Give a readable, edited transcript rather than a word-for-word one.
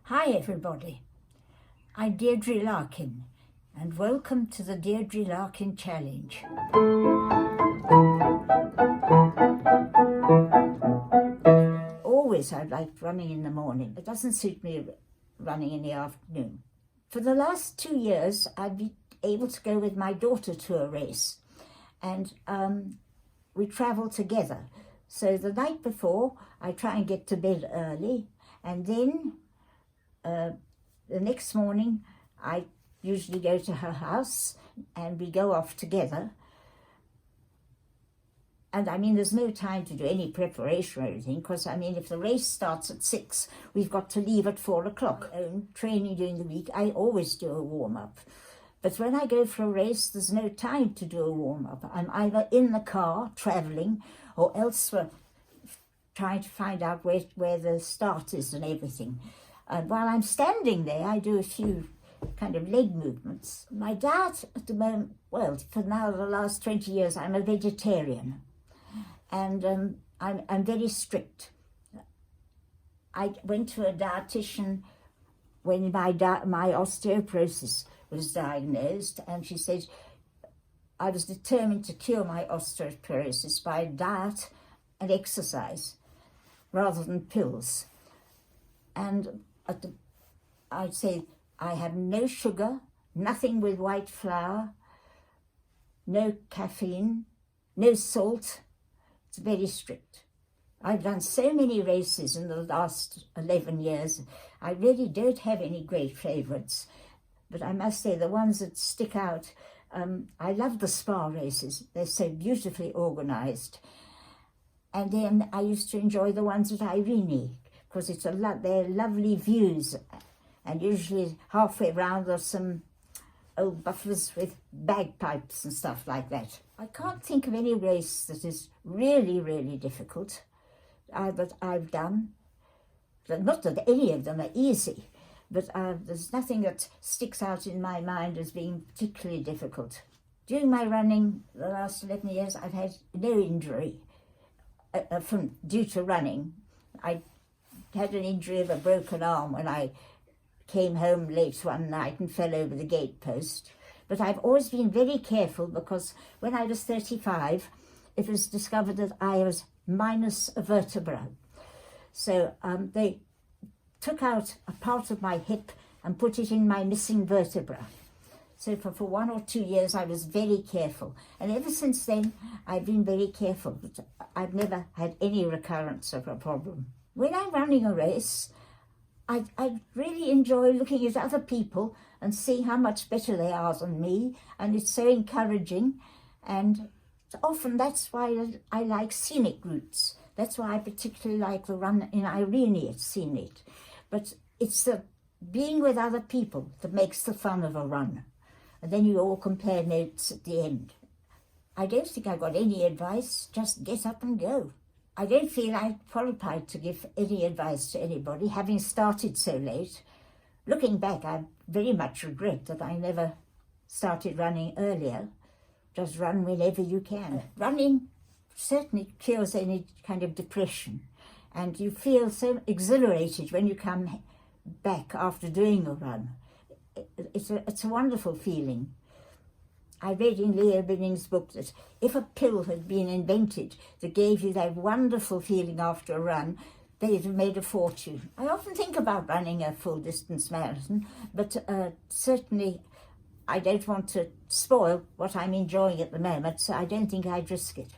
Hi everybody, I'm Deirdre Larkin and welcome to the Deirdre Larkin Challenge. Always I've liked running in the morning. It doesn't suit me running in the afternoon. For the last 2 years I've been able to go with my daughter to a race and we travel together. So the night before I try and get to bed early, and then the next morning I usually go to her house and we go off together. And I mean, there's no time to do any preparation or anything, because I mean, if the race starts at 6, we've got to leave at 4 o'clock. Training during the week, I always do a warm-up. But when I go for a race, there's no time to do a warm-up. I'm either in the car travelling or elsewhere trying to find out where the start is and everything. And while I'm standing there, I do a few kind of leg movements. My diet at the moment, well, for now, the last 20 years, I'm a vegetarian. And I'm very strict. I went to a dietitian when my osteoporosis was diagnosed, and she said I was determined to cure my osteoporosis by diet and exercise rather than pills. And I'd say I have no sugar, nothing with white flour, no caffeine, no salt. It's very strict. I've done so many races in the last 11 years. I really don't have any great favourites, but I must say the ones that stick out, I love the spa races. They're so beautifully organised. And then I used to enjoy the ones at Irene, because they're lovely views, and usually halfway round there's some old buffers with bagpipes and stuff like that. I can't think of any race that is really, really difficult that I've done. Not that any of them are easy, but there's nothing that sticks out in my mind as being particularly difficult. During my running the last 11 years, I've had no injury due to running. I had an injury of a broken arm when I came home late one night and fell over the gatepost. But I've always been very careful, because when I was 35, it was discovered that I was minus a vertebra. So they took out a part of my hip and put it in my missing vertebra. So for 1 or 2 years, I was very careful. And ever since then, I've been very careful. But I've never had any recurrence of a problem. When I'm running a race, I really enjoy looking at other people and seeing how much better they are than me. And it's so encouraging. And often that's why I like scenic routes. That's why I particularly like the run in Irene at Scenic. But it's the being with other people that makes the fun of a run. And then you all compare notes at the end. I don't think I've got any advice, just get up and go. I don't feel I'm qualified to give any advice to anybody, having started so late. Looking back, I very much regret that I never started running earlier. Just run whenever you can. Running certainly cures any kind of depression, and you feel so exhilarated when you come back after doing a run. It's a wonderful feeling. I read in Leo Binning's book that if a pill had been invented that gave you that wonderful feeling after a run, they'd have made a fortune. I often think about running a full-distance marathon, but certainly I don't want to spoil what I'm enjoying at the moment, so I don't think I'd risk it.